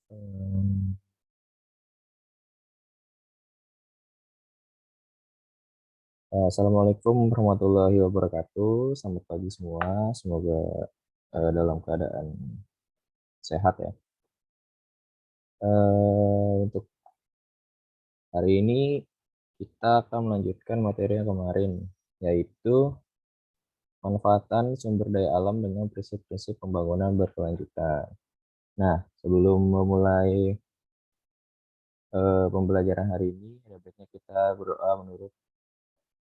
Hmm, Assalamualaikum warahmatullahi wabarakatuh. Selamat pagi semua. Semoga dalam keadaan sehat ya. Untuk hari ini kita akan melanjutkan materi yang kemarin, yaitu manfaatan sumber daya alam dengan prinsip-prinsip pembangunan berkelanjutan. Nah, sebelum memulai pembelajaran hari ini, ada baiknya kita berdoa menurut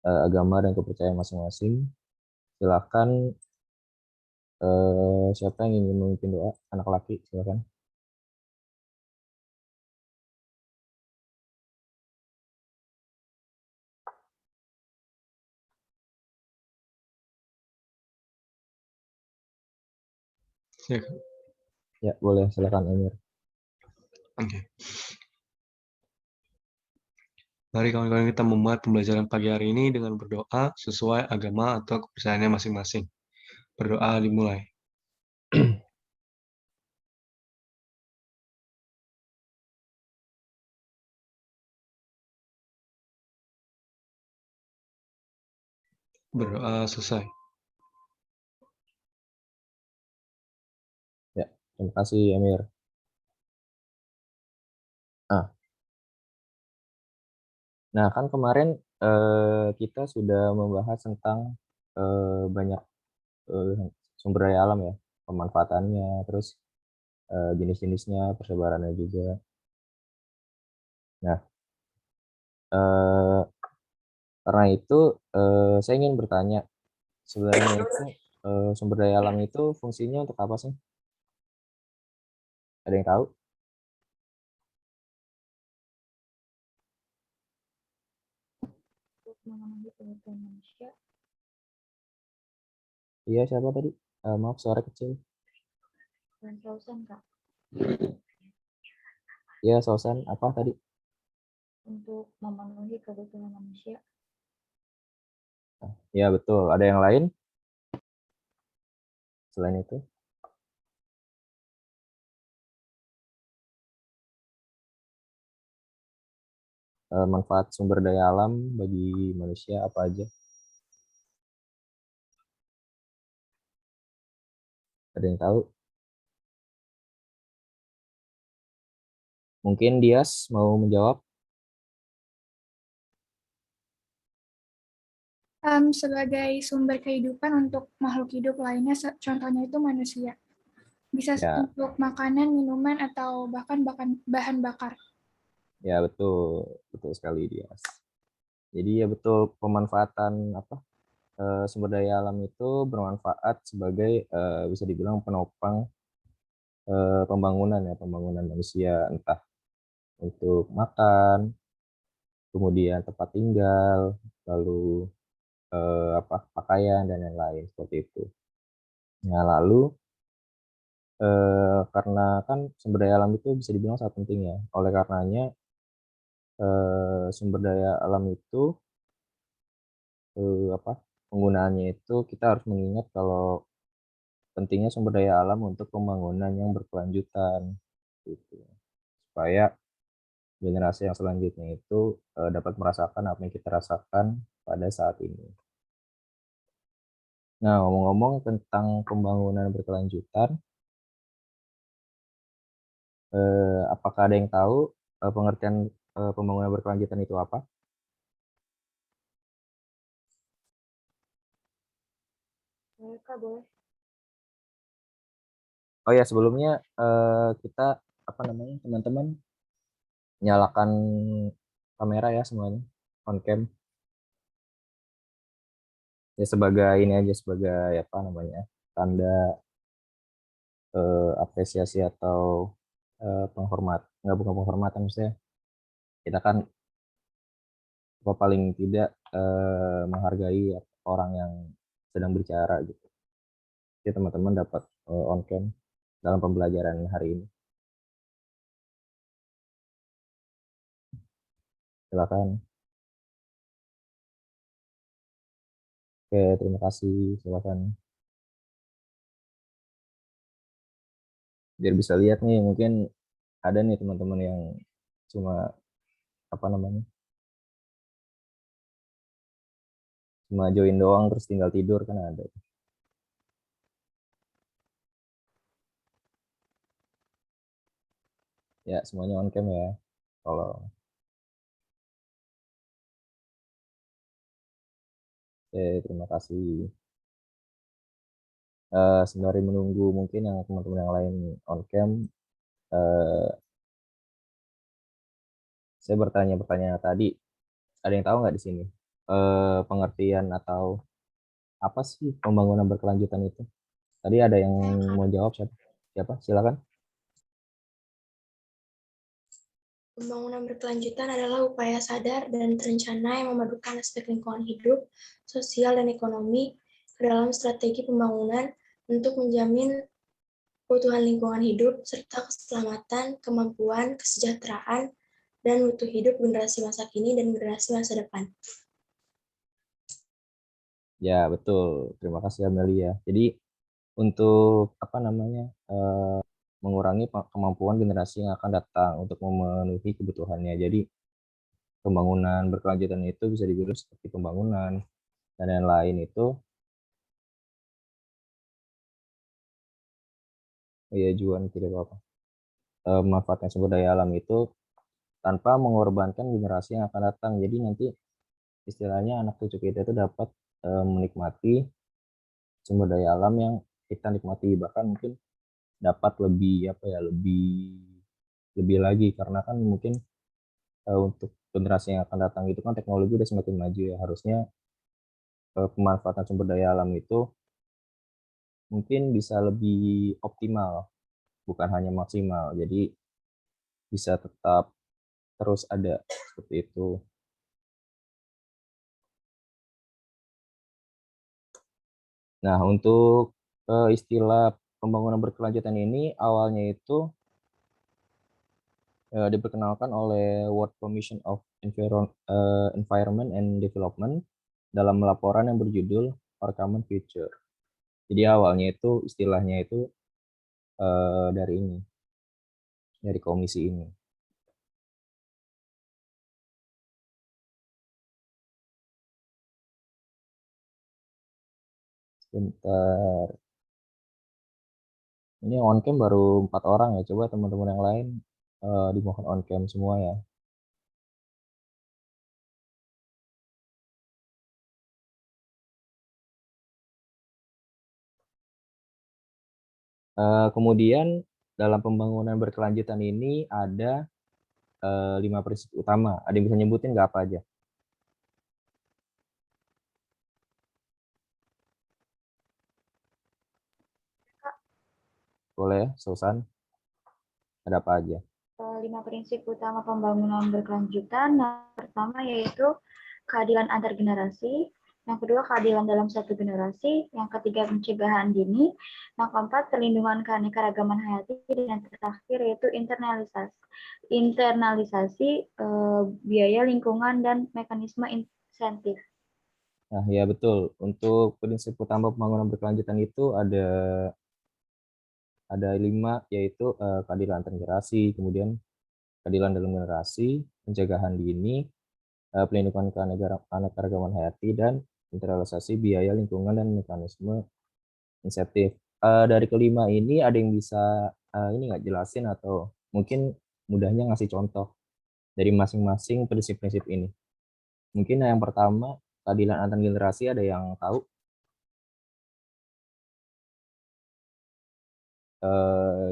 agama dan kepercayaan masing-masing. Silakan, siapa yang ingin memimpin doa? Anak laki, silakan. Ya, Ya, boleh, silakan Emir. oke. Mari kawan-kawan kita membuat pembelajaran pagi hari ini dengan berdoa sesuai agama atau kepercayaannya masing-masing. Berdoa dimulai. Berdoa selesai. Ya, terima kasih Emir. Nah, nah, kan kemarin kita sudah membahas tentang banyak eh, sumber daya alam ya, pemanfaatannya, terus jenis-jenisnya, persebarannya juga. Nah, eh, karena itu saya ingin bertanya, sebenarnya itu sumber daya alam itu fungsinya untuk apa sih? Ada yang tahu? Untuk memenuhi kebutuhan manusia Iya, siapa tadi? Maaf, suara kecil. dan kausan Kak, Iya, Sosan, apa tadi? untuk memenuhi kebutuhan manusia. Iya, betul. Ada yang lain selain itu? Manfaat sumber daya alam bagi manusia apa aja? Ada yang tahu? Mungkin Dias mau menjawab? Sebagai sumber kehidupan untuk makhluk hidup lainnya, contohnya itu manusia. Bisa Ya, untuk makanan, minuman, atau bahkan bahan bakar. ya betul, betul sekali Dias. Jadi ya betul pemanfaatan apa sumber daya alam itu bermanfaat sebagai bisa dibilang penopang pembangunan ya, pembangunan manusia entah untuk makan, kemudian tempat tinggal, lalu apa pakaian dan lain-lain seperti itu. Nah, lalu karena kan sumber daya alam itu bisa dibilang sangat penting ya. Oleh karenanya sumber daya alam itu apa penggunaannya itu kita harus mengingat kalau pentingnya sumber daya alam untuk pembangunan yang berkelanjutan gitu. Supaya generasi yang selanjutnya itu dapat merasakan apa yang kita rasakan pada saat ini. Nah, ngomong-ngomong tentang pembangunan berkelanjutan, apakah ada yang tahu pengertian pembangunan berkelanjutan itu apa? Boleh Kak, boleh. Oh ya, sebelumnya kita apa namanya teman-teman nyalakan kamera ya semuanya on cam ya sebagai ini aja sebagai apa namanya tanda apresiasi atau penghormat nggak bukan penghormatan maksudnya kita kan apa paling tidak menghargai orang yang sedang berbicara gitu ya teman-teman dapat on cam dalam pembelajaran hari ini silakan. Oke, terima kasih, silakan biar bisa lihat nih mungkin ada nih teman-teman yang cuma apa namanya, cuma join doang terus tinggal tidur kan ada. Ya semuanya on cam ya. Kalau terima kasih. Sembari menunggu mungkin yang teman-teman yang lain on cam, saya bertanya tadi. Ada yang tahu nggak di sini pengertian atau apa sih pembangunan berkelanjutan itu? Tadi ada yang mau jawab siapa? Siapa? Silakan. Pembangunan berkelanjutan adalah upaya sadar dan terencana yang memadukan aspek lingkungan hidup, sosial, dan ekonomi ke dalam strategi pembangunan untuk menjamin keutuhan lingkungan hidup, serta keselamatan, kemampuan, kesejahteraan, dan mutu hidup generasi masa kini dan generasi masa depan. Ya, betul. Terima kasih Amelia. Jadi untuk apa namanya mengurangi kemampuan generasi yang akan datang untuk memenuhi kebutuhannya. Jadi pembangunan berkelanjutan itu bisa dibilang seperti pembangunan dan lain-lain itu. Oh ya, Juan tidak apa-apa. Memanfaatkan sumber daya alam itu tanpa mengorbankan generasi yang akan datang. Jadi nanti istilahnya anak cucu kita itu dapat menikmati sumber daya alam yang kita nikmati, bahkan mungkin dapat lebih apa ya, lebih lagi karena kan mungkin untuk generasi yang akan datang itu kan teknologi udah semakin maju ya, harusnya pemanfaatan sumber daya alam itu mungkin bisa lebih optimal, bukan hanya maksimal. Jadi bisa tetap terus ada seperti itu. Nah, untuk istilah pembangunan berkelanjutan ini awalnya itu diperkenalkan oleh World Commission of Environment and Development dalam laporan yang berjudul Our Common Future. Jadi awalnya itu istilahnya itu dari komisi ini. Sebentar. Ini on cam baru 4 orang ya. Coba teman-teman yang lain dimohon on cam semua ya. Kemudian dalam pembangunan berkelanjutan ini ada 5 prinsip utama. Ada yang bisa nyebutin nggak apa aja? Boleh, Susan? Ada apa aja? 5 prinsip utama pembangunan berkelanjutan. Yang pertama yaitu keadilan antar generasi, yang kedua keadilan dalam satu generasi, yang ketiga pencegahan dini, yang keempat perlindungan keanekaragaman hayati, dan yang terakhir yaitu internalisasi biaya lingkungan dan mekanisme insentif. Nah, ya betul. Untuk prinsip utama pembangunan berkelanjutan itu ada 5, yaitu keadilan antar generasi, kemudian keadilan dalam generasi, pencegahan dini, pelindungan keanekaragaman hayati, dan internalisasi biaya lingkungan dan mekanisme insentif. Dari kelima ini ada yang bisa ini nggak jelasin atau mungkin mudahnya ngasih contoh dari masing-masing prinsip-prinsip ini. Mungkin yang pertama keadilan antar generasi, ada yang tahu?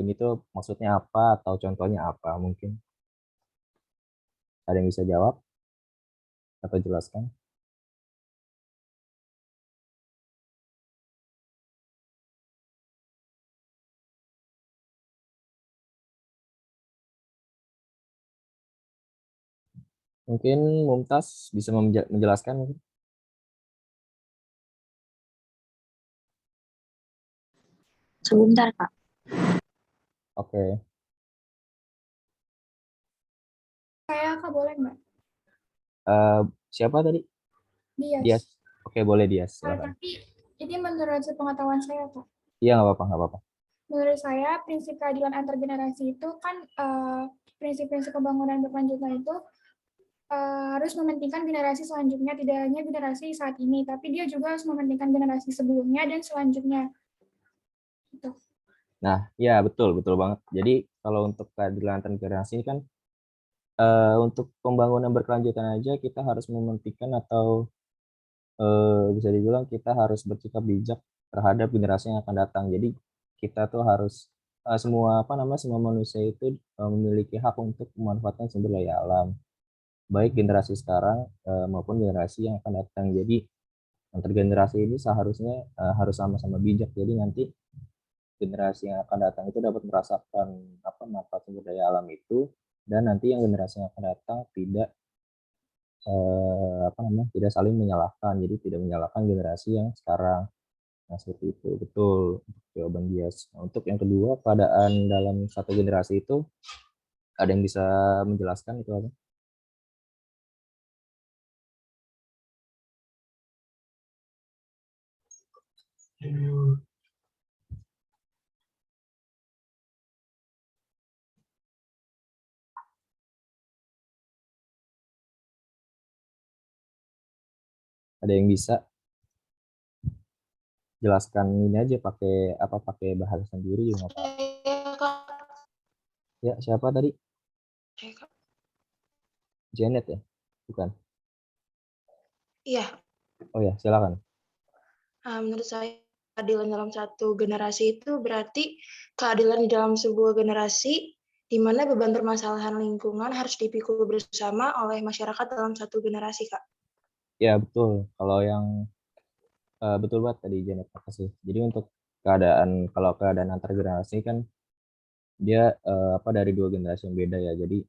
Ini tuh maksudnya apa atau contohnya apa? Mungkin ada yang bisa jawab atau jelaskan? Mungkin Mumtaz bisa menjelaskan mungkin? Sebentar, Kak. Oke. Saya Kak boleh nggak? Siapa tadi? Dias. Dias. Oke, boleh Dias. Silakan. Tapi ini menurut sepengetahuan saya Kak. Iya, nggak apa-apa, nggak apa-apa. Menurut saya, prinsip keadilan antar generasi itu kan prinsip-prinsip pembangunan berkelanjutan itu harus mementingkan generasi selanjutnya, tidak hanya generasi saat ini, tapi dia juga harus mementingkan generasi sebelumnya dan selanjutnya. Gitu. Nah, ya betul banget. Jadi kalau untuk keadilan antar generasi ini kan untuk pembangunan berkelanjutan aja kita harus mementingkan atau bisa dibilang kita harus bersikap bijak terhadap generasi yang akan datang. Jadi kita tuh harus semua semua manusia itu memiliki hak untuk memanfaatkan sumber daya alam, baik generasi sekarang maupun generasi yang akan datang. Jadi antar generasi ini seharusnya harus sama-sama bijak. Jadi nanti generasi yang akan datang itu dapat merasakan manfaat sumber daya alam itu, dan nanti yang generasi yang akan datang tidak saling menyalahkan. Jadi tidak menyalahkan generasi yang sekarang. Nah, seperti itu. Betul untuk jawaban dia. Nah, untuk yang kedua, keadaan dalam satu generasi itu ada yang bisa menjelaskan itu apa? Ada yang bisa jelaskan ini aja pakai bahasa sendiri juga nggak apa-apa. Saya, Kak. Ya, siapa tadi? Saya, Kak. Janet ya? Bukan. Iya, Oh ya, silakan. menurut saya keadilan dalam satu generasi itu berarti keadilan di dalam sebuah generasi di mana beban permasalahan lingkungan harus dipikul bersama oleh masyarakat dalam satu generasi, Kak. Ya, betul. Kalau yang betul banget tadi Janet, makasih. Jadi untuk kalau keadaan antar generasi kan dia dari dua generasi yang beda ya. Jadi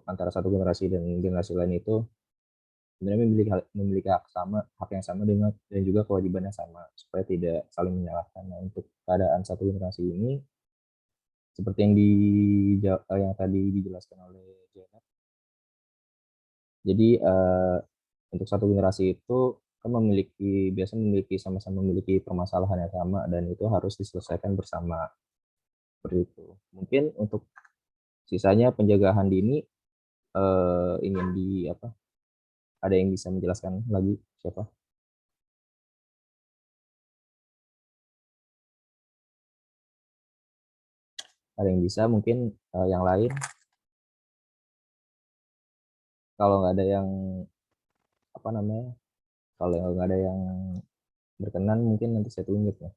antara satu generasi dan generasi lain itu sebenarnya memiliki hak yang sama dan juga kewajiban yang sama supaya tidak saling menyalahkan. Nah, untuk keadaan satu generasi ini seperti yang tadi dijelaskan oleh Janet. Jadi untuk satu generasi itu kan sama-sama memiliki permasalahan yang sama dan itu harus diselesaikan bersama, seperti itu. Mungkin untuk sisanya pencegahan dini ingin ada yang bisa menjelaskan lagi, siapa? Ada yang bisa, mungkin yang lain. Kalau nggak ada yang kalau nggak ada yang berkenan, mungkin nanti saya tunjuk ya.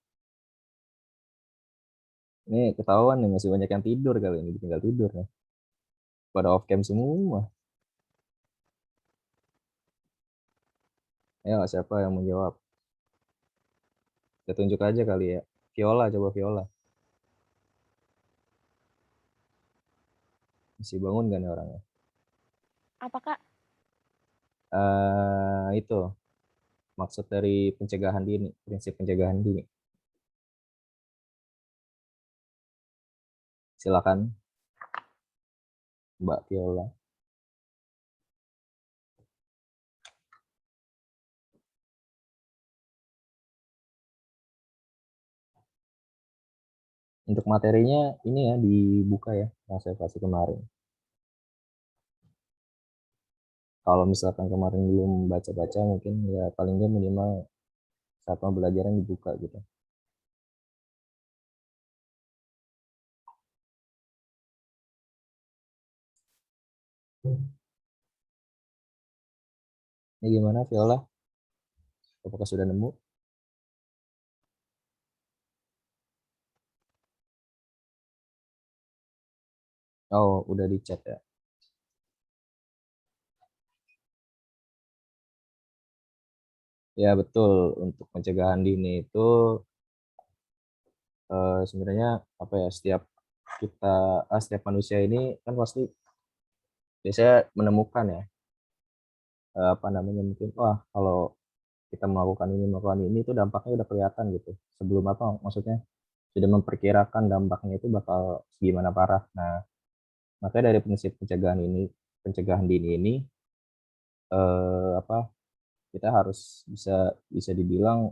Ini ketahuan nih masih banyak yang tidur kali ini, tinggal tidur nih. Pada off cam semua. Ayo, siapa yang mau jawab? Saya tunjuk aja kali ya. Viola, coba Viola. Masih bangun gak nih orangnya? Apa, Kak? Itu maksud dari pencegahan dini, prinsip pencegahan dini. Silakan, Mbak Viola. Untuk materinya ini ya dibuka ya, yang saya kasih kemarin. Kalau misalkan kemarin belum baca-baca, mungkin ya paling nggak minimal saat pembelajaran dibuka gitu. Ini gimana Viola? Apakah sudah nemu? Oh, udah di chat ya. Ya betul, untuk pencegahan dini itu sebenarnya setiap manusia ini kan pasti biasanya menemukan ya mungkin kalau kita melakukan ini itu dampaknya udah kelihatan gitu. Sebelum maksudnya sudah memperkirakan dampaknya itu bakal gimana parah. Nah, makanya dari prinsip pencegahan dini ini kita harus bisa dibilang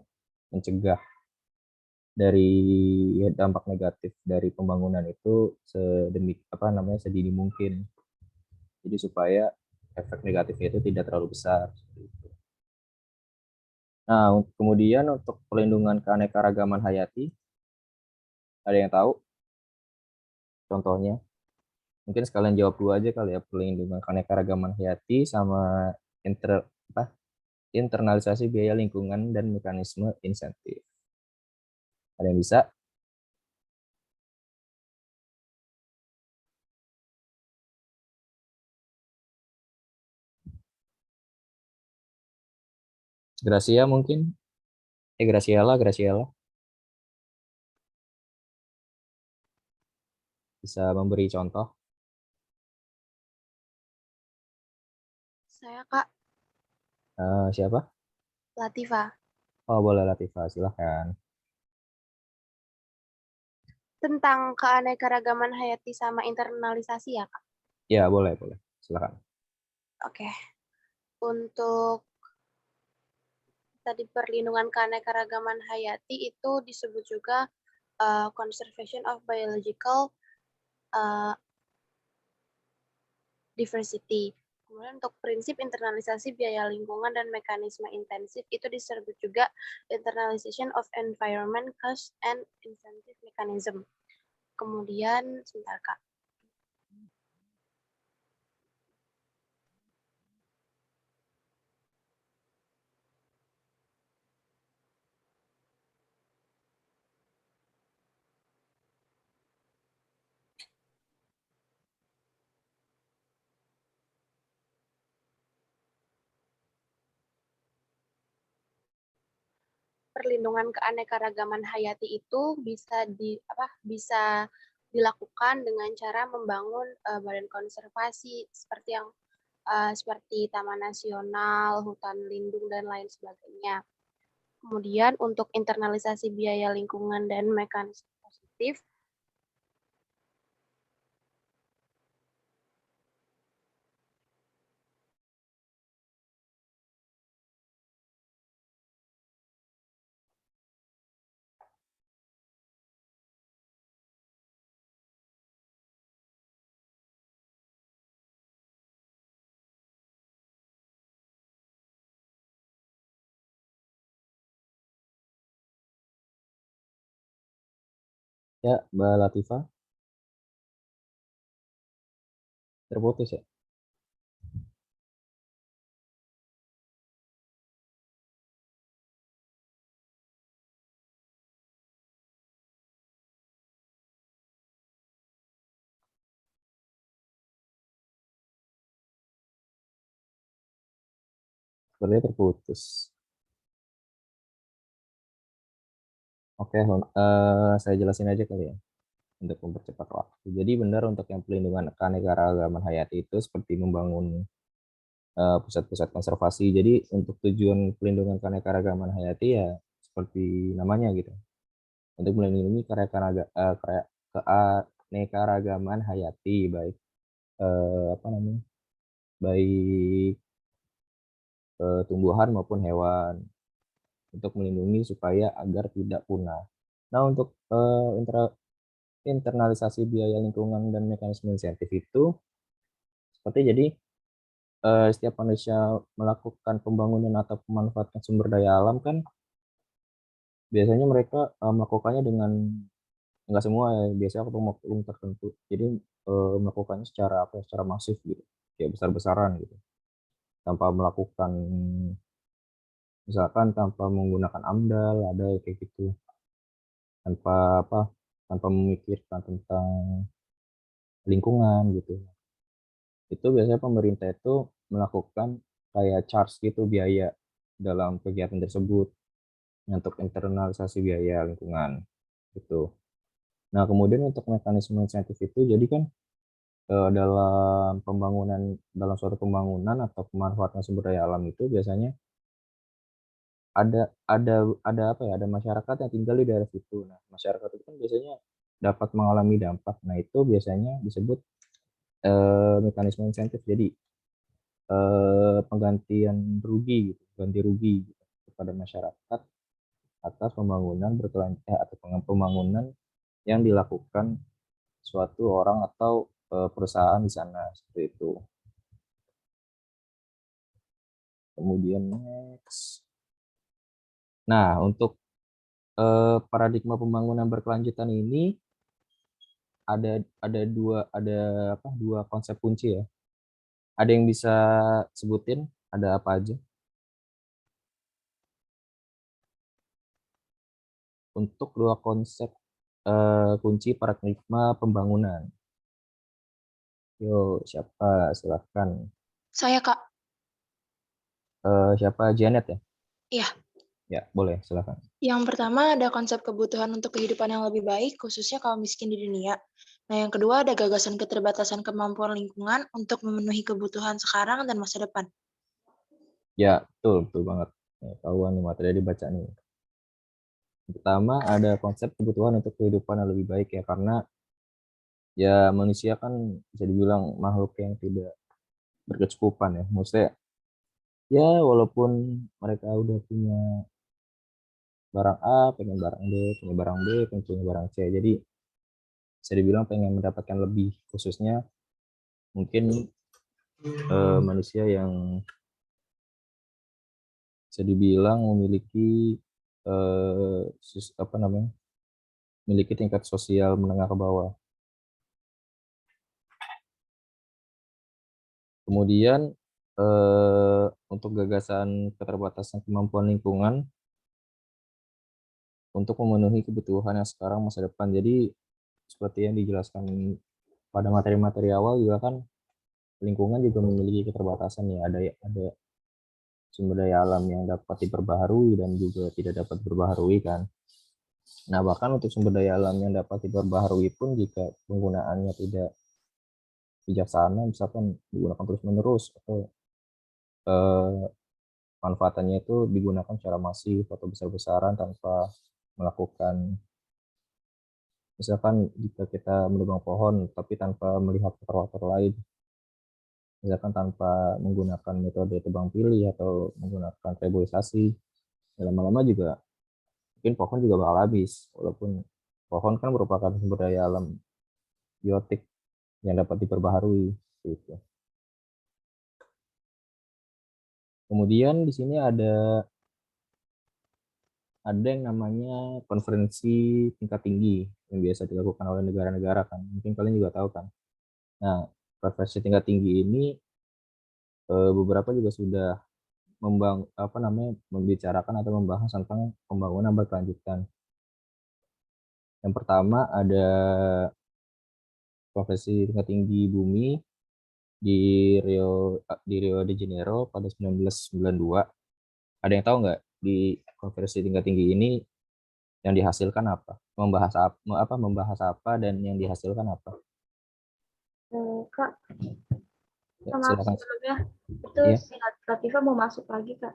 mencegah dari dampak negatif dari pembangunan itu sedini mungkin. Jadi supaya efek negatifnya itu tidak terlalu besar. Nah, kemudian untuk pelindungan keanekaragaman hayati, ada yang tahu contohnya? Mungkin sekalian jawab dulu aja kali ya, pelindungan keanekaragaman hayati sama inter, apa, internalisasi biaya lingkungan dan mekanisme insentif. Ada yang bisa? Gracia mungkin? Graciela. Bisa memberi contoh? Saya Kak Siapa? Latifa. Oh, boleh Latifah, silahkan. Tentang keanekaragaman hayati sama internalisasi ya Kak? Ya, boleh. Silahkan. Oke. Untuk tadi perlindungan keanekaragaman hayati itu disebut juga conservation of biological diversity. Kemudian untuk prinsip internalisasi biaya lingkungan dan mekanisme intensif itu disebut juga internalization of environment cost and incentive mechanism. Kemudian sebentar Kak. Perlindungan keanekaragaman hayati itu bisa dilakukan dengan cara membangun badan konservasi seperti taman nasional, hutan lindung dan lain sebagainya. Kemudian untuk internalisasi biaya lingkungan dan mekanisme positif Ya, Mbak Latifah, terputus ya? Sepertinya terputus. Oke, saya jelasin aja kali ya, untuk mempercepat waktu. Jadi benar untuk yang pelindungan keanekaragaman hayati itu seperti membangun pusat-pusat konservasi. Jadi untuk tujuan pelindungan keanekaragaman hayati ya seperti namanya gitu, untuk melindungi keanekaragaman hayati, baik apa namanya, baik tumbuhan maupun hewan, untuk melindungi supaya agar tidak punah. Nah, untuk internalisasi biaya lingkungan dan mekanisme insentif itu seperti jadi setiap manusia melakukan pembangunan atau pemanfaatan sumber daya alam kan biasanya mereka melakukannya dengan, nggak semua ya, biasanya oknum tertentu. Jadi melakukannya secara apa ya, secara masif gitu, kayak besar-besaran gitu, tanpa melakukan, misalkan tanpa menggunakan AMDAL, ada kayak gitu, tanpa apa, tanpa memikirkan tentang lingkungan gitu. Itu biasanya pemerintah itu melakukan kayak charge gitu biaya dalam kegiatan tersebut untuk internalisasi biaya lingkungan gitu. Nah, kemudian untuk mekanisme insentif itu jadi kan dalam suatu pembangunan atau pemanfaatan sumber daya alam itu biasanya ada apa ya, ada masyarakat yang tinggal di daerah situ. Nah, masyarakat itu kan biasanya dapat mengalami dampak. Nah, itu biasanya disebut mekanisme insentif. Jadi penggantian rugi gitu, ganti rugi gitu, kepada masyarakat atas pembangunan atau pembangunan yang dilakukan suatu orang atau perusahaan di sana, seperti itu. Kemudian next. Nah, untuk paradigma pembangunan berkelanjutan ini ada dua konsep kunci ya. Ada yang bisa sebutin ada apa aja? Untuk dua konsep kunci paradigma pembangunan. Yo, siapa? Silahkan. Saya, Kak. Siapa? Janet ya? Iya. Ya, boleh, silahkan. Yang pertama ada konsep kebutuhan untuk kehidupan yang lebih baik, khususnya kaum miskin di dunia. Nah, yang kedua ada gagasan keterbatasan kemampuan lingkungan untuk memenuhi kebutuhan sekarang dan masa depan. Ya, betul banget. Tahuan nih materi dibaca nih. Pertama ada konsep kebutuhan untuk kehidupan yang lebih baik ya, karena ya manusia kan bisa dibilang makhluk yang tidak berkecukupan ya. Maksudnya ya walaupun mereka udah punya barang A, pengen barang B, punya barang B, pengen punya barang C. Jadi bisa dibilang pengen mendapatkan lebih, khususnya mungkin manusia yang bisa dibilang memiliki memiliki tingkat sosial menengah ke bawah. Kemudian untuk gagasan keterbatasan kemampuan lingkungan untuk memenuhi kebutuhan yang sekarang masa depan. Jadi seperti yang dijelaskan pada materi-materi awal juga kan, lingkungan juga memiliki keterbatasan ya. Ada sumber daya alam yang dapat diperbaharui dan juga tidak dapat diperbaharui kan. Nah, bahkan untuk sumber daya alam yang dapat diperbaharui pun jika penggunaannya tidak bijaksana, misalkan digunakan terus-menerus atau manfaatannya itu digunakan secara masif atau besar-besaran tanpa melakukan, misalkan jika kita menebang pohon tapi tanpa melihat faktor-faktor lain, misalkan tanpa menggunakan metode tebang pilih atau menggunakan reboisasi, lama-lama juga mungkin pohon juga bakal habis, walaupun pohon kan merupakan sumber daya alam biotik yang dapat diperbaharui gitu. Kemudian di sini ada yang namanya konferensi tingkat tinggi yang biasa dilakukan oleh negara-negara kan. Mungkin kalian juga tahu kan. Nah, konferensi tingkat tinggi ini beberapa juga sudah membicarakan atau membahas tentang pembangunan berkelanjutan. Yang pertama ada konferensi tingkat tinggi bumi di Rio de Janeiro pada 1992. Ada yang tahu nggak di konferensi tingkat tinggi ini yang dihasilkan apa? Membahas apa dan yang dihasilkan apa? Kak, Ya, maaf silakan. sebelumnya. Itu Iya. si Latifah mau masuk lagi, Kak.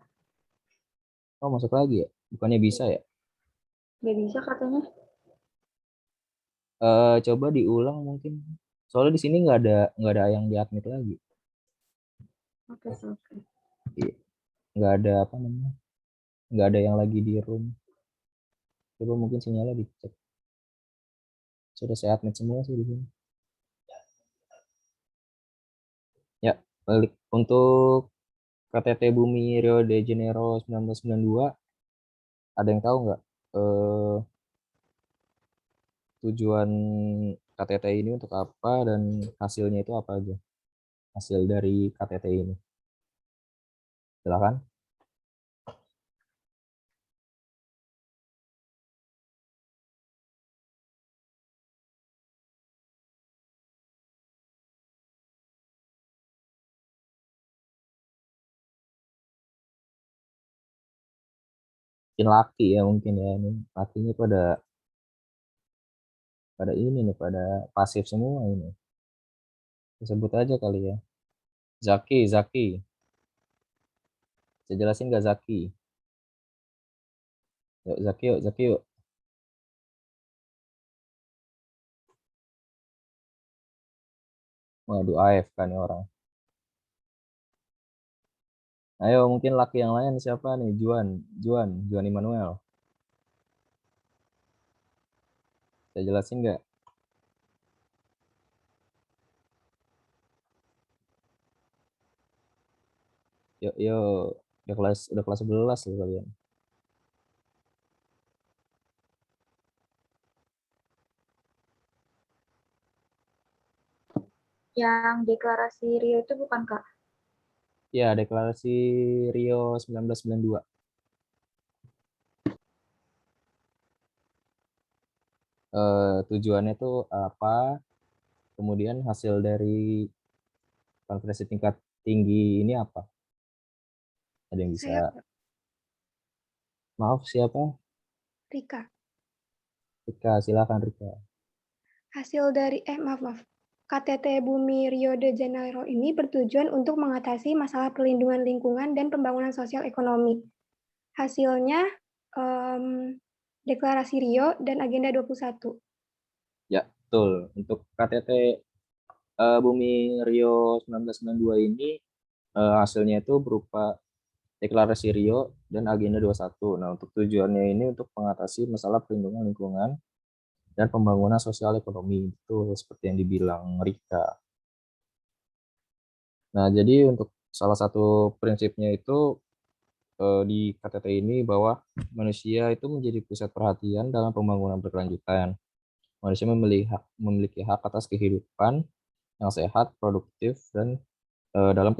Oh, masuk lagi ya? Bukannya bisa ya? Nggak bisa katanya. Coba diulang mungkin. Soalnya di sini nggak ada yang diadmit lagi. Oke. Iya. Nggak ada nggak ada yang lagi di room. Coba mungkin sinyalnya dicek. Sudah saya admit semua sih di sini. Ya, balik untuk KTT Bumi Rio de Janeiro 1992, ada yang tahu nggak tujuan KTT ini untuk apa dan hasilnya itu apa aja? Hasil dari KTT ini. Silakan. Mungkin laki ya, mungkin ya, ini lakinya pada ini nih, pada pasif semua ini. Disebut aja kali ya. Zaki. Saya jelasin nggak Zaki? Yuk Zaki yuk. Waduh, AFK nih orang. Ayo mungkin laki yang lain siapa nih? Juan Immanuel. Saya jelasin nggak? Yuk, yuk. Udah kelas 11 loh kalian. Yang deklarasi Rio itu bukan, Kak? Ya, deklarasi Rio 1992. Tujuannya tuh apa? Kemudian hasil dari konferensi tingkat tinggi ini apa? Ada yang bisa? Saya Maaf, siapa? Rika. Rika, silakan Rika. Hasil dari maaf. KTT Bumi Rio de Janeiro ini bertujuan untuk mengatasi masalah perlindungan lingkungan dan pembangunan sosial ekonomi. Hasilnya deklarasi Rio dan Agenda 21. Ya, betul. Untuk KTT Bumi Rio 1992 ini hasilnya itu berupa deklarasi Rio dan Agenda 21. Nah, untuk tujuannya ini untuk mengatasi masalah perlindungan lingkungan dan pembangunan sosial ekonomi. Itu seperti yang dibilang Rika. Nah, jadi untuk salah satu prinsipnya itu di KTT ini bahwa manusia itu menjadi pusat perhatian dalam pembangunan berkelanjutan. Manusia memiliki hak atas kehidupan yang sehat, produktif, dan dalam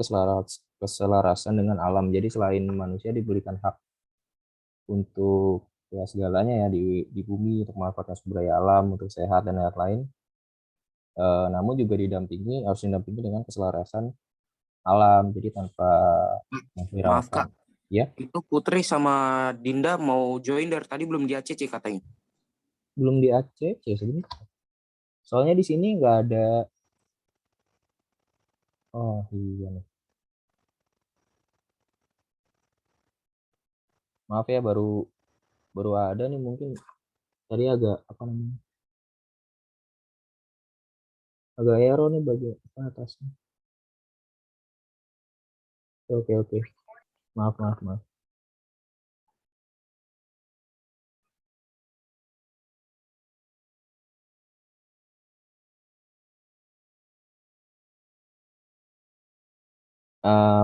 keselarasan dengan alam. Jadi selain manusia diberikan hak untuk ya segalanya ya di bumi untuk memanfaatkan sumber daya alam untuk sehat dan lain-lain. Namun juga harus didampingi dengan keselarasan alam. Jadi tanpa Maaf menghiraukan. Kak, Ya, itu Putri sama Dinda mau join dari tadi belum di ACC katanya. belum di ACC sebenarnya. Soalnya di sini nggak ada. Oh iya nih. Maaf ya baru ada nih mungkin tadi agak apa namanya? Agak error nih bagian atasnya. Oke. Maaf.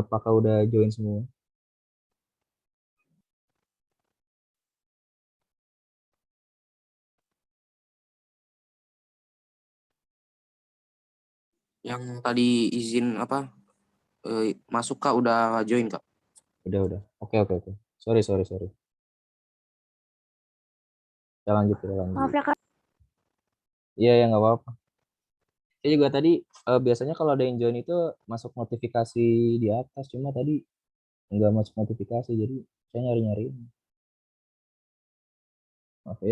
Apakah udah join semua? Yang tadi izin masuk Kak udah join Kak. Udah. Oke. Sorry. Kita lanjut. Maaf ya Kak. Iya ya nggak apa-apa. Saya juga tadi biasanya kalau ada yang join itu masuk notifikasi di atas, cuma tadi nggak masuk notifikasi, jadi saya nyari. Maaf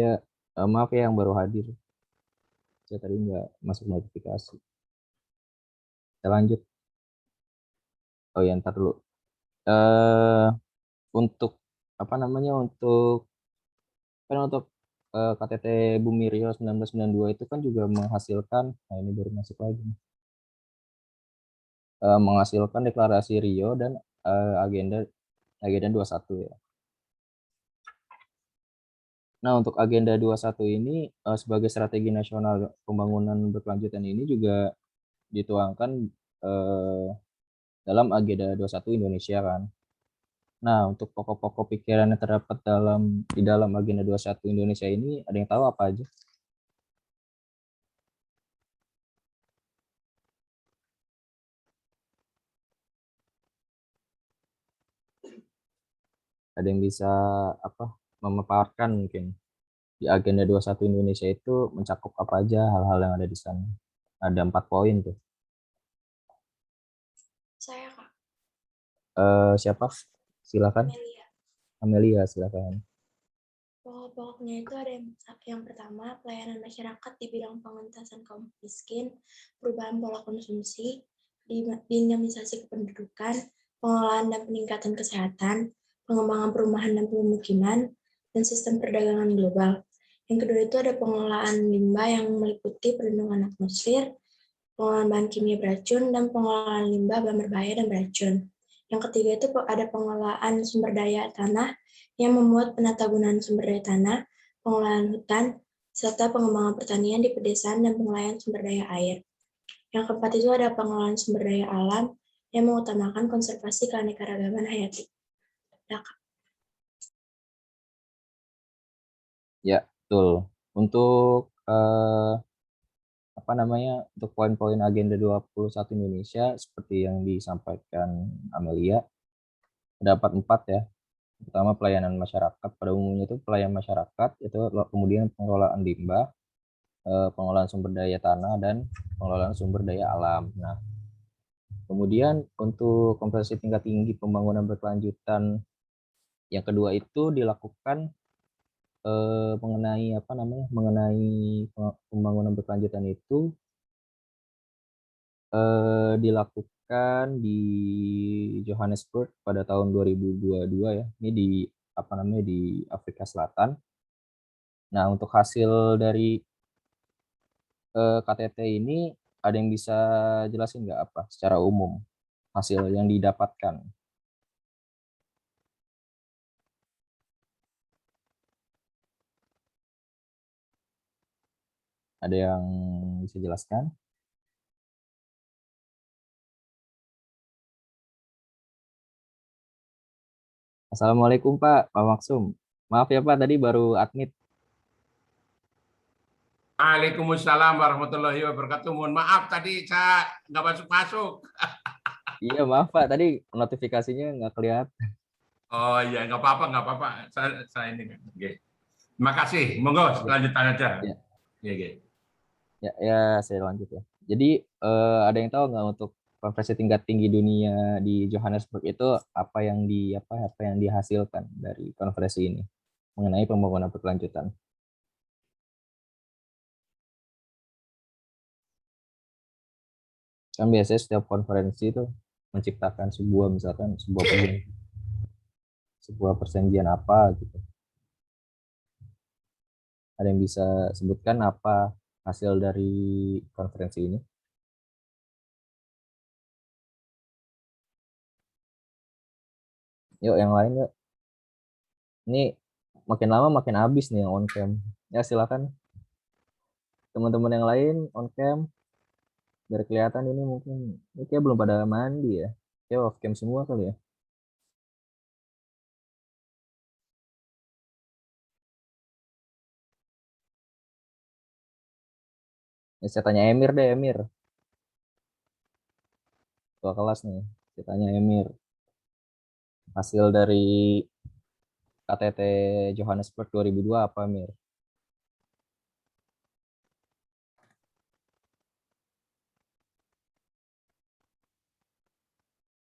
ya yang baru hadir. Saya tadi nggak masuk notifikasi. Kita lanjut. Oh ya ntar dulu. Untuk apa namanya untuk KTT Bumi Rio 1992 itu kan juga menghasilkan, nah ini baru masuk lagi, menghasilkan deklarasi Rio dan agenda 21 ya. Nah, untuk agenda 21 ini sebagai strategi nasional pembangunan berkelanjutan ini juga dituangkan dalam agenda 21 Indonesia kan. Nah, untuk pokok-pokok pikiran yang terdapat di dalam agenda 21 Indonesia ini ada yang tahu apa aja? Ada yang bisa memaparkan mungkin di agenda 21 Indonesia itu mencakup apa aja hal-hal yang ada di sana. Ada 4 poin tuh. Saya Kak, Siapa? Silakan. Amelia, silakan. pokok-pokoknya itu ada yang pertama, pelayanan masyarakat di bidang pengentasan kaum miskin, perubahan pola konsumsi, dinamisasi kependudukan, pengelolaan dan peningkatan kesehatan, pengembangan perumahan dan pemukiman, dan sistem perdagangan global. Yang kedua itu ada pengelolaan limbah yang meliputi perlindungan atmosfer, pengelolaan bahan kimia beracun, dan pengelolaan limbah bahan berbahaya dan beracun. Yang ketiga itu ada pengelolaan sumber daya tanah yang memuat penatagunaan sumber daya tanah, pengelolaan hutan, serta pengembangan pertanian di pedesaan dan pengelayan sumber daya air. Yang keempat itu ada pengelolaan sumber daya alam yang mengutamakan konservasi keanekaragaman hayati. Ya, betul. Untuk untuk poin-poin agenda 21 Indonesia seperti yang disampaikan Amelia, terdapat 4 ya. Pertama, pelayanan masyarakat. Pada umumnya itu pelayanan masyarakat, itu kemudian pengelolaan limbah, pengelolaan sumber daya tanah, dan pengelolaan sumber daya alam. Nah, kemudian untuk konferensi tingkat tinggi pembangunan berkelanjutan yang kedua itu dilakukan mengenai pembangunan berkelanjutan itu dilakukan di Johannesburg pada tahun 2022 ya. Ini di Afrika Selatan. Nah, untuk hasil dari KTT ini ada yang bisa jelasin nggak apa secara umum hasil yang didapatkan? Ada yang bisa jelaskan? Assalamualaikum Pak Maksum. Maaf ya Pak, tadi baru admit. Waalaikumsalam warahmatullahi wabarakatuh. Mohon maaf tadi saya nggak masuk-masuk. Iya maaf Pak, tadi notifikasinya nggak kelihatan. Oh iya, nggak apa-apa. Saya ini. Oke. Terima kasih. Monggo lanjutan aja. Ya. Oke. Ya, saya lanjut ya. Jadi ada yang tahu nggak untuk konferensi tingkat tinggi dunia di Johannesburg itu apa yang dihasilkan dari konferensi ini mengenai pembangunan berkelanjutan? Kan biasanya setiap konferensi itu menciptakan sebuah perjanjian apa gitu. Ada yang bisa sebutkan apa hasil dari konferensi ini? Yuk yang lain yuk. Ini makin lama makin habis nih yang on cam. Ya silakan teman-teman yang lain on cam. Biar kelihatan ini mungkin ini kayak belum pada mandi ya. Kayak off cam semua kali ya. Ya, saya tanya Emir deh, Emir. Ketua kelas nih. Saya tanya Emir. Hasil dari KTT Johannesburg 2002 apa, Emir?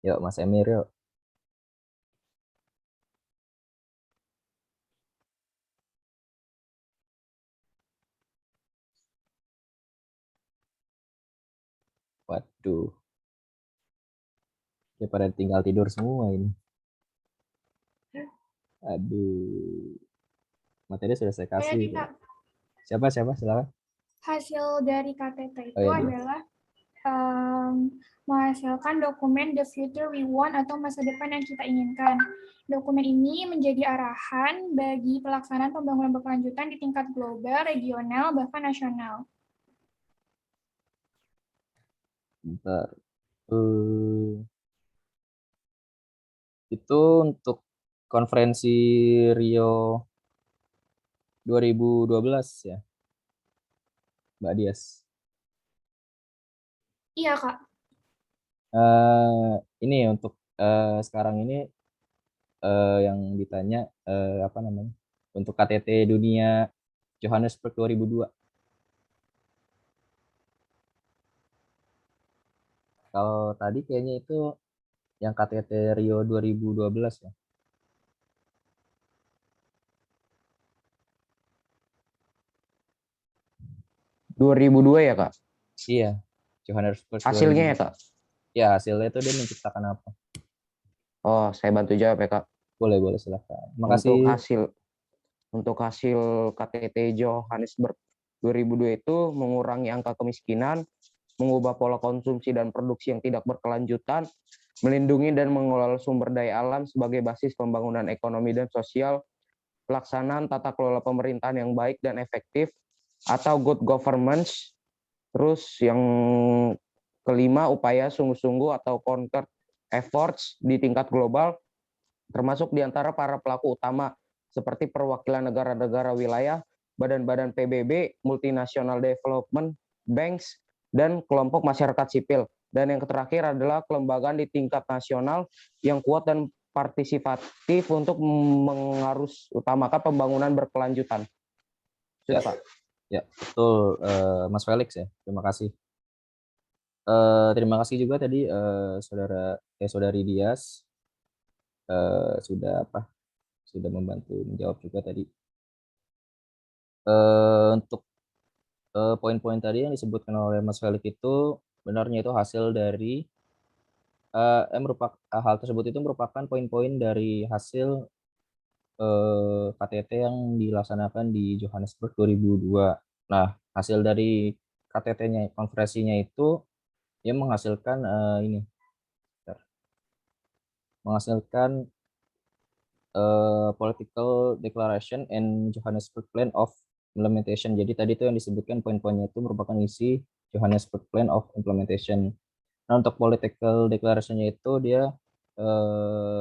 Yuk, Mas Emir, yuk. Waduh. Ya pada tinggal tidur semua ini. Aduh. Materi sudah saya kasih. Siapa? Silakan. Hasil dari KTT itu iya. adalah menghasilkan dokumen The Future We Want atau masa depan yang kita inginkan. Dokumen ini menjadi arahan bagi pelaksanaan pembangunan berkelanjutan di tingkat global, regional, bahkan nasional. Bentar. Itu untuk konferensi Rio 2012 ya, Mbak Dias? Iya, Kak. Ini untuk sekarang ini yang ditanya untuk KTT Dunia Johannesburg 2002. Kalau tadi kayaknya itu yang KTT Rio 2012 ya. ya, Kak? Iya, Johannesburg. Hasilnya 2002. Ya, Kak? Ya, hasilnya itu dia menciptakan apa? Oh, saya bantu jawab ya, Kak? Boleh, silakan. Makasih. Untuk hasil KTT Johannesburg 2002 itu mengurangi angka kemiskinan, mengubah pola konsumsi dan produksi yang tidak berkelanjutan, melindungi dan mengelola sumber daya alam sebagai basis pembangunan ekonomi dan sosial, pelaksanaan tata kelola pemerintahan yang baik dan efektif, atau good governance. Terus yang kelima, upaya sungguh-sungguh atau concerted efforts di tingkat global, termasuk di antara para pelaku utama seperti perwakilan negara-negara wilayah, badan-badan PBB, multinational development banks, dan kelompok masyarakat sipil. Dan yang terakhir adalah kelembagaan di tingkat nasional yang kuat dan partisipatif untuk mengharus utamakan pembangunan berkelanjutan. Sudah, Pak. Ya, betul, Mas Felix ya. Terima kasih. Terima kasih juga tadi saudari Dias sudah membantu menjawab juga tadi. Untuk poin-poin tadi yang disebutkan oleh Mas Felix itu benarnya itu hasil dari hal tersebut itu merupakan poin-poin dari hasil KTT yang dilaksanakan di Johannesburg 2002. Nah, hasil dari KTT-nya, konferensinya itu dia menghasilkan menghasilkan political declaration and Johannesburg Plan of Implementation. Jadi tadi itu yang disebutkan poin-poinnya itu merupakan isi Johannesburg Plan of Implementation. Nah, untuk political declaration-nya itu dia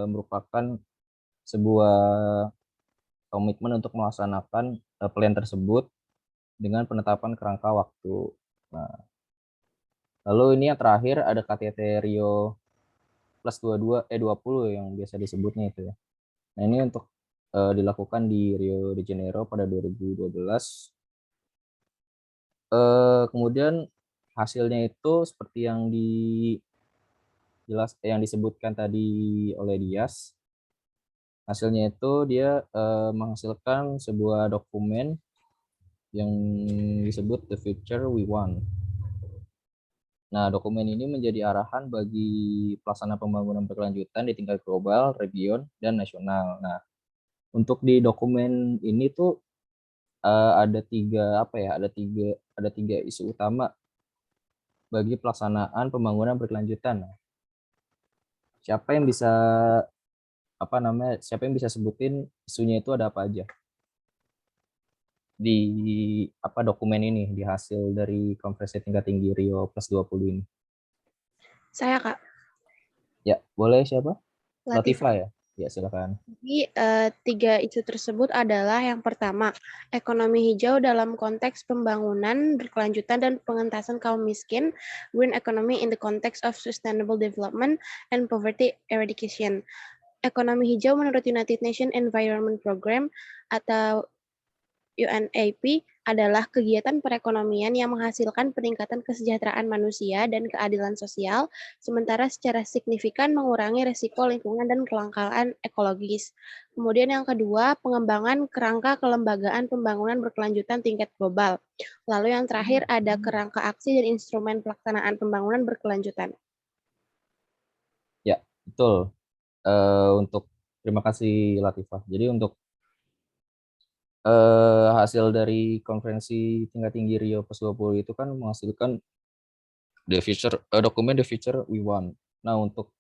merupakan sebuah komitmen untuk melaksanakan plan tersebut dengan penetapan kerangka waktu. Nah, lalu ini yang terakhir ada KTT Rio plus 20 yang biasa disebutnya itu ya. Nah, ini untuk dilakukan di Rio de Janeiro pada 2012. Kemudian hasilnya itu seperti yang disebutkan tadi oleh Dias. Hasilnya itu dia menghasilkan sebuah dokumen yang disebut The Future We Want. Nah, dokumen ini menjadi arahan bagi pelaksanaan pembangunan berkelanjutan di tingkat global, region, dan nasional. Nah, untuk di dokumen ini tuh ada tiga isu utama bagi pelaksanaan pembangunan berkelanjutan. Nah, siapa yang bisa sebutin isunya itu ada apa aja di dokumen ini, di hasil dari konferensi tingkat tinggi Rio plus 20 ini? Saya, Kak. Ya, boleh siapa? Latifah. Latifah ya? Ya, silakan. Jadi, tiga isu tersebut adalah yang pertama, ekonomi hijau dalam konteks pembangunan berkelanjutan dan pengentasan kaum miskin, green economy in the context of sustainable development and poverty eradication. Ekonomi hijau menurut United Nations Environment Program atau UNEP adalah kegiatan perekonomian yang menghasilkan peningkatan kesejahteraan manusia dan keadilan sosial, sementara secara signifikan mengurangi risiko lingkungan dan kelangkaan ekologis. Kemudian yang kedua, pengembangan kerangka kelembagaan pembangunan berkelanjutan tingkat global. Lalu yang terakhir ada kerangka aksi dan instrumen pelaksanaan pembangunan berkelanjutan. Ya, betul. Terima kasih Latifah. Jadi untuk hasil dari konferensi tingkat tinggi Rio plus 20 itu kan menghasilkan dokumen The Future We Want. Nah, untuk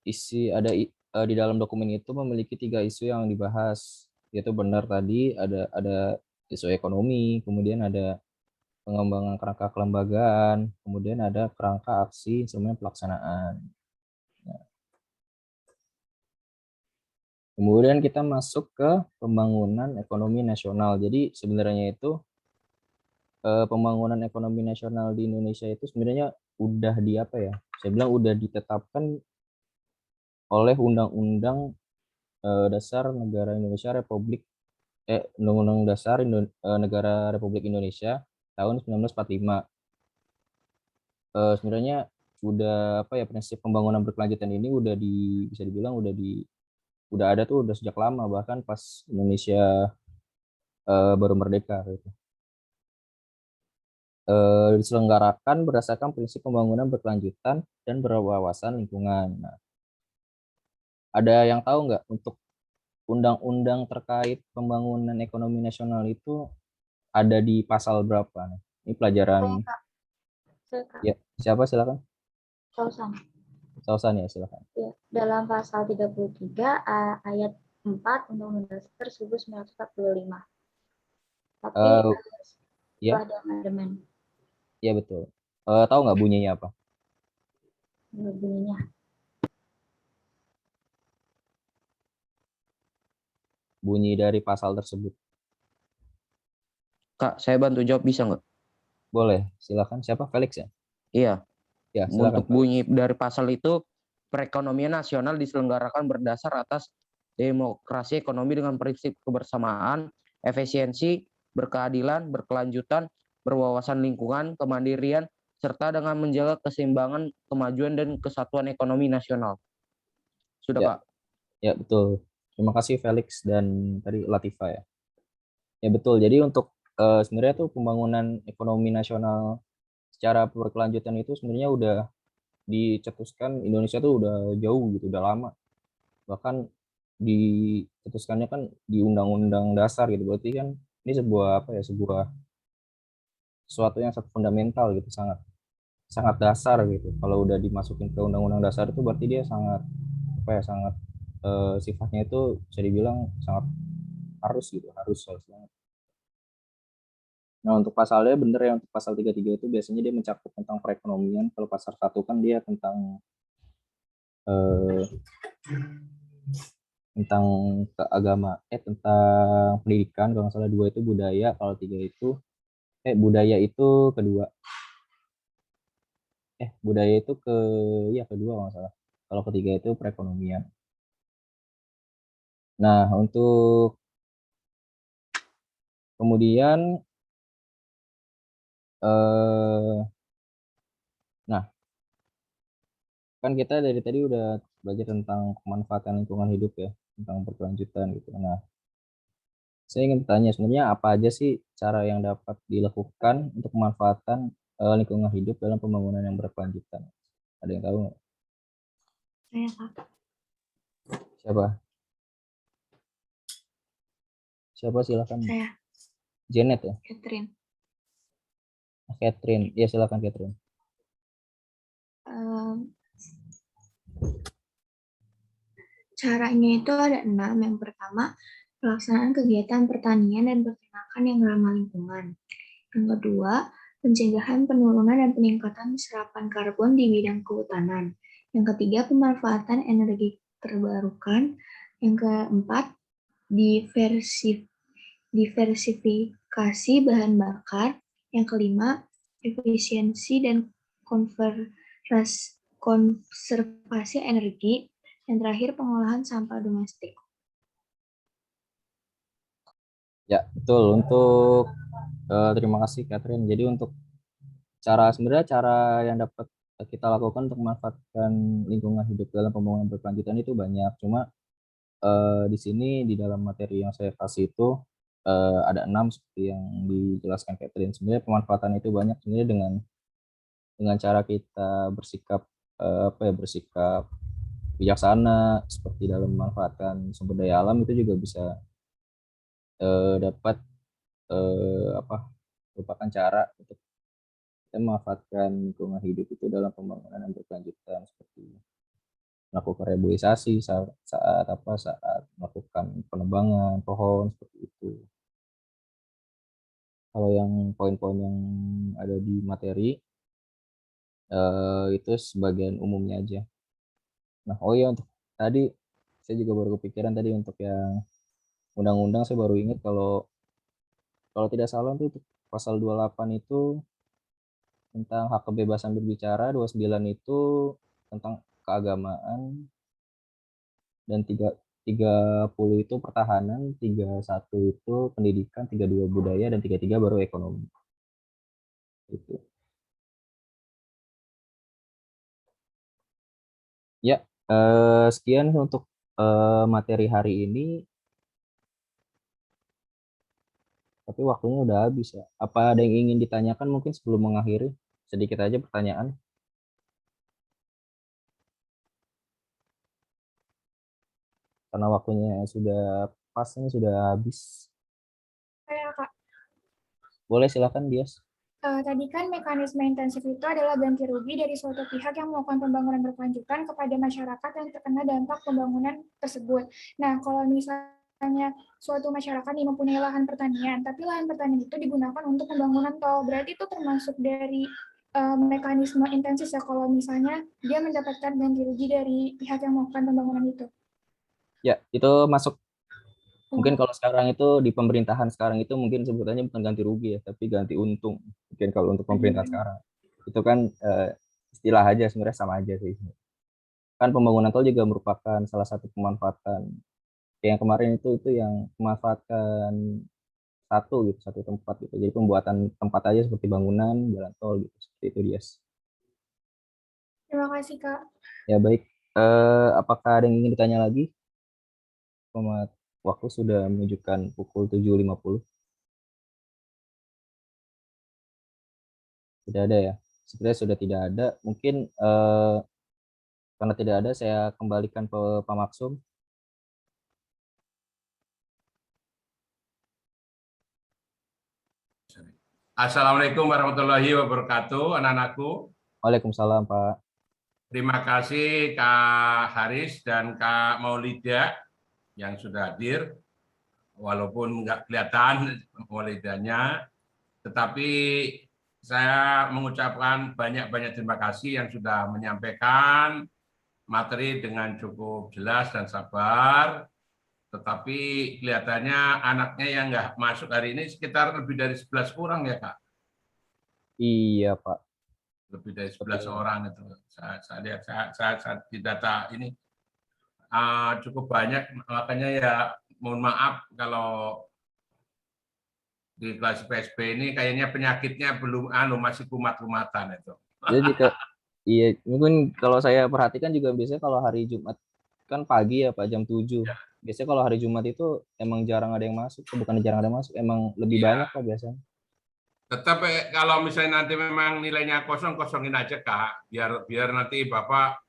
di dalam dokumen itu memiliki 3 isu yang dibahas, yaitu benar tadi ada isu ekonomi, kemudian ada pengembangan kerangka kelembagaan, kemudian ada kerangka aksi instrumen pelaksanaan. Kemudian kita masuk ke pembangunan ekonomi nasional. Jadi sebenarnya itu pembangunan ekonomi nasional di Indonesia itu sebenarnya udah saya bilang udah ditetapkan oleh Undang-Undang Dasar Negara Indonesia Undang-Undang Dasar Negara Republik Indonesia tahun 1945. Sebenarnya udah prinsip pembangunan berkelanjutan ini bisa dibilang udah ada tuh udah sejak lama, bahkan pas Indonesia baru merdeka gitu. Diselenggarakan berdasarkan prinsip pembangunan berkelanjutan dan berwawasan lingkungan. Nah, ada yang tahu nggak untuk undang-undang terkait pembangunan ekonomi nasional itu ada di pasal berapa? Nah, ini pelajaran. Ya, siapa silakan? Sausan ya, silakan. Ya, dalam pasal 33 ayat 4 Undang-Undang Dasar 1945. Tapi Ya, Ada amandemen. ya betul. Tahu nggak bunyinya apa? Bunyinya. Bunyi dari pasal tersebut. Kak, saya bantu jawab bisa nggak? Boleh, silakan. Siapa? Felix ya? Iya, Ya, silakan. untuk bunyi dari pasal itu, perekonomian nasional diselenggarakan berdasar atas demokrasi ekonomi dengan prinsip kebersamaan, efisiensi, berkeadilan, berkelanjutan, berwawasan lingkungan, kemandirian, serta dengan menjaga keseimbangan, kemajuan, dan kesatuan ekonomi nasional. Sudah, Ya. Kak? Ya, betul. Terima kasih Felix dan tadi Latifa ya. Ya betul. Jadi untuk sebenarnya tuh pembangunan ekonomi nasional secara berkelanjutan itu sebenarnya udah dicetuskan Indonesia tuh udah jauh gitu, udah lama. Bahkan dicetuskannya kan di Undang-Undang Dasar gitu. Berarti kan ini sebuah apa ya, sebuah sesuatu yang sangat fundamental gitu, sangat sangat dasar gitu. Kalau udah dimasukin ke Undang-Undang Dasar itu berarti dia sangat apa ya, sangat sifatnya itu bisa dibilang sangat harus gitu, harus banget. Nah, untuk pasalnya bener ya, untuk pasal 33 itu biasanya dia mencakup tentang perekonomian. Kalau pasal 1 kan dia tentang tentang pendidikan. Kalau nggak salah 2 itu budaya, kalau 3 itu budaya itu kedua. Budaya itu kedua kalau nggak salah. Kalau ketiga itu perekonomian. Nah, untuk kemudian nah, kan kita dari tadi udah belajar tentang pemanfaatan lingkungan hidup ya, tentang berkelanjutan gitu. Nah, saya ingin bertanya sebenarnya apa aja sih cara yang dapat dilakukan untuk pemanfaatan lingkungan hidup dalam pembangunan yang berkelanjutan? Ada yang tahu nggak? Saya, Kak. Siapa? Siapa silakan. Saya, Janet ya? Catherine. Catherine. Ya silakan Catherine. Caranya itu ada 6. Yang pertama, pelaksanaan kegiatan pertanian dan peternakan yang ramah lingkungan. Yang kedua, pencegahan penurunan dan peningkatan serapan karbon di bidang kehutanan. Yang ketiga, pemanfaatan energi terbarukan. Yang keempat, diversifikasi bahan bakar. Yang kelima, efisiensi dan konservasi energi. Yang terakhir, pengolahan sampah domestik. Ya, betul. Untuk terima kasih Catherine. Jadi untuk sebenarnya cara yang dapat kita lakukan untuk memanfaatkan lingkungan hidup dalam pembangunan berkelanjutan itu banyak. Cuma di sini di dalam materi yang saya kasih itu ada 6 seperti yang dijelaskan Catherine. Sebenarnya pemanfaatan itu banyak sebenarnya dengan cara kita bersikap bersikap bijaksana seperti dalam memanfaatkan sumber daya alam itu juga bisa dapat merupakan cara untuk kita memanfaatkan lingkungan hidup itu dalam pembangunan yang berkelanjutan seperti melakukan reboisasi saat melakukan penebangan pohon seperti itu. Kalau yang poin-poin yang ada di materi itu sebagian umumnya aja. Nah, untuk tadi saya juga baru kepikiran tadi untuk yang undang-undang saya baru ingat kalau tidak salah itu pasal 28 itu tentang hak kebebasan berbicara, 29 itu tentang keagamaan, dan 30 itu pertahanan, 31 itu pendidikan, 32 budaya, dan 33 baru ekonomi. Itu. Ya, sekian untuk materi hari ini. Tapi waktunya udah habis ya. Apa ada yang ingin ditanyakan mungkin sebelum mengakhiri? Sedikit aja pertanyaan. Karena waktunya sudah pas, ini sudah habis. Saya, Kak. Boleh silakan, Dias. Tadi kan mekanisme intensif itu adalah ganti rugi dari suatu pihak yang melakukan pembangunan berkelanjutan kepada masyarakat yang terkena dampak pembangunan tersebut. Nah, kalau misalnya suatu masyarakat yang mempunyai lahan pertanian, tapi lahan pertanian itu digunakan untuk pembangunan tol. Berarti itu termasuk dari mekanisme intensif ya, kalau misalnya dia mendapatkan ganti rugi dari pihak yang melakukan pembangunan itu. Ya, itu masuk. Mungkin kalau sekarang itu di pemerintahan sekarang itu mungkin sebutannya bukan ganti rugi ya, tapi ganti untung. Mungkin kalau untuk pemerintah sekarang itu kan istilah aja, sebenarnya sama aja sih. Kan pembangunan tol juga merupakan salah satu pemanfaatan. Yang kemarin itu yang memanfaatkan satu tempat gitu. Jadi pembuatan tempat aja seperti bangunan, jalan tol gitu. Seperti itu dia. Terima kasih, Kak. Ya baik. Apakah ada yang ingin ditanya lagi? Waktu sudah menunjukkan pukul 7.50. Tidak ada ya. Sebenarnya sudah tidak ada. Mungkin karena tidak ada, saya kembalikan ke Pak Maksum. Assalamualaikum warahmatullahi wabarakatuh, anak-anakku. Waalaikumsalam, Pak. Terima kasih Kak Haris dan Kak Maulida yang sudah hadir, walaupun nggak kelihatan Maulidanya, tetapi saya mengucapkan banyak-banyak terima kasih yang sudah menyampaikan materi dengan cukup jelas dan sabar. Tetapi kelihatannya anaknya yang nggak masuk hari ini sekitar lebih dari 11 orang ya, Kak? Iya, Pak. Lebih dari 11 orang itu. Saya lihat, saya di data ini cukup banyak, makanya ya mohon maaf kalau di kelas PSB ini kayaknya penyakitnya belum masih kumat-kumatan itu. Jadi iya, mungkin kalau saya perhatikan juga biasanya kalau hari Jumat kan pagi ya Pak, jam 7. Ya. Biasanya kalau hari Jumat itu emang jarang ada yang masuk, bukan jarang ada yang masuk, emang lebih banyak Pak biasanya. Tetap kalau misalnya nanti memang nilainya kosong, kosongin aja Kak, biar nanti Bapak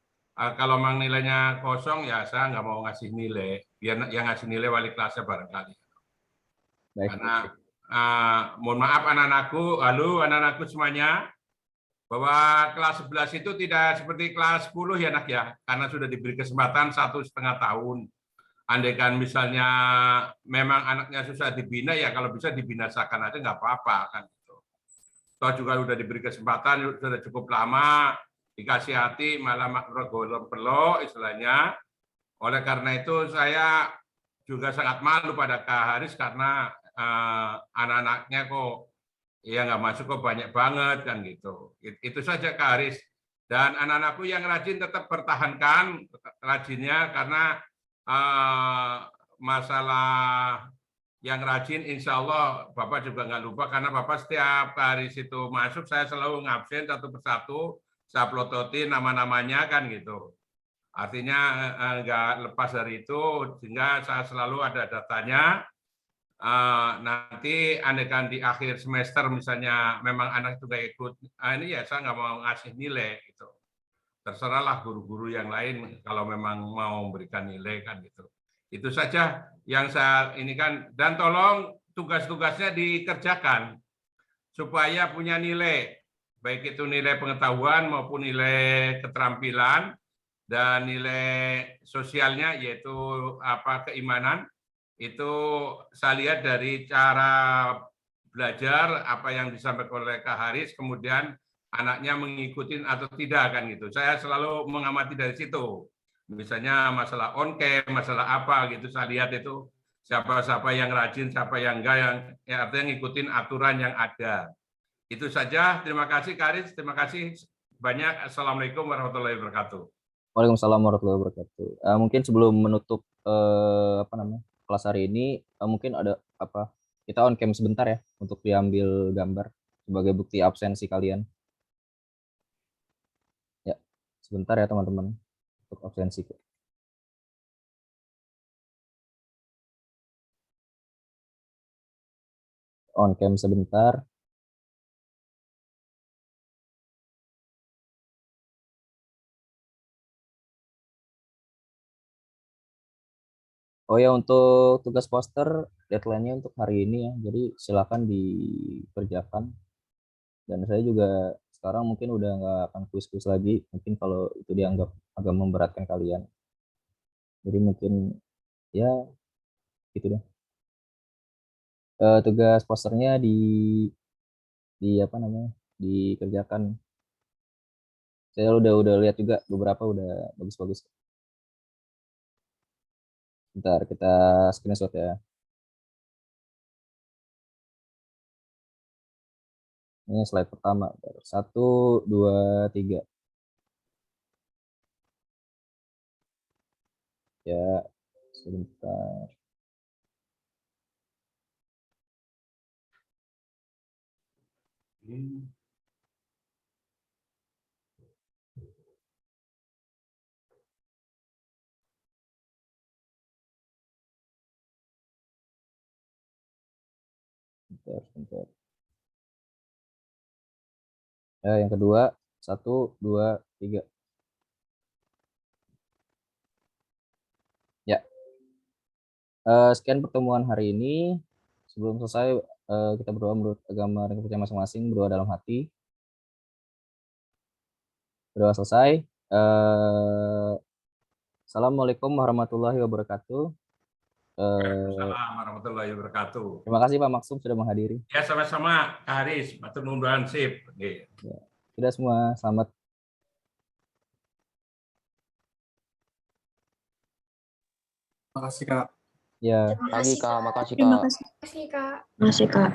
kalau memang nilainya kosong ya saya nggak mau ngasih nilai, biar yang ngasih nilai wali kelasnya barangkali. Baik. Karena mohon maaf anak-anakku, halo anak-anakku semuanya, bahwa kelas 11 itu tidak seperti kelas 10 ya nak ya, karena sudah diberi kesempatan 1,5 tahun. Andaikan misalnya memang anaknya susah dibina, ya kalau bisa dibinasakan aja nggak apa-apa kan gitu. Toh juga sudah diberi kesempatan, sudah cukup lama, dikasih hati, malah golong pelok istilahnya. Oleh karena itu saya juga sangat malu pada Kak Haris karena anak-anaknya kok ya nggak masuk kok banyak banget kan gitu. Itu saja Kak Haris. Dan anak-anakku yang rajin tetap pertahankan rajinnya karena masalah yang rajin insya Allah Bapak juga nggak lupa karena Bapak setiap hari situ masuk saya selalu ngabsen satu persatu, saya plototin nama-namanya kan gitu. Artinya nggak lepas dari itu sehingga saya selalu ada datanya. Nanti andaikan di akhir semester misalnya memang anak itu nggak ikut, ini ya saya nggak mau ngasih nilai gitu. Terserahlah guru-guru yang lain kalau memang mau memberikan nilai kan gitu. Itu saja yang saya ini kan, dan tolong tugas-tugasnya dikerjakan supaya punya nilai, baik itu nilai pengetahuan maupun nilai keterampilan dan nilai sosialnya yaitu keimanan. Itu saya lihat dari cara belajar apa yang disampaikan oleh Kak Haris, kemudian anaknya mengikuti atau tidak kan gitu. Saya selalu mengamati dari situ. Misalnya masalah on cam, masalah apa gitu, saya lihat itu siapa-siapa yang rajin, siapa yang enggak, yang artinya ngikutin aturan yang ada. Itu saja. Terima kasih Kak Haris, terima kasih banyak. Assalamualaikum warahmatullahi wabarakatuh. Waalaikumsalam warahmatullahi wabarakatuh. Mungkin sebelum menutup kelas hari ini, mungkin ada kita on cam sebentar ya untuk diambil gambar sebagai bukti absensi kalian. Ya, sebentar ya teman-teman untuk absensi. On cam sebentar. Oh ya, untuk tugas poster deadline-nya untuk hari ini ya. Jadi silakan dikerjakan. Dan saya juga sekarang mungkin udah nggak akan kuis-kuis lagi. Mungkin kalau itu dianggap agak memberatkan kalian. Jadi mungkin ya Gitu deh. Tugas posternya di apa namanya, dikerjakan. Saya udah lihat juga beberapa udah bagus-bagus. Bentar, kita screenshot ya. Ini slide pertama. 1, 2, 3. Ya, sebentar. Bentar. Ya, yang kedua, 1, 2, 3. Ya, sekian pertemuan hari ini. Sebelum selesai, kita berdoa menurut agama dan kepercayaan masing-masing, berdoa dalam hati. Berdoa selesai. Assalamualaikum warahmatullahi wabarakatuh. Waalaikumsalam warahmatullahi wabarakatuh. Terima kasih Pak Maksum sudah menghadiri. Ya, sama-sama Kak Haris, matur nuwun sip. Nggih. Ya, sudah semua, selamat. Makasih Kak. Ya. Terima kasih, Kak. Makasih Terima Kak. kasih Kak. Masih, Kak.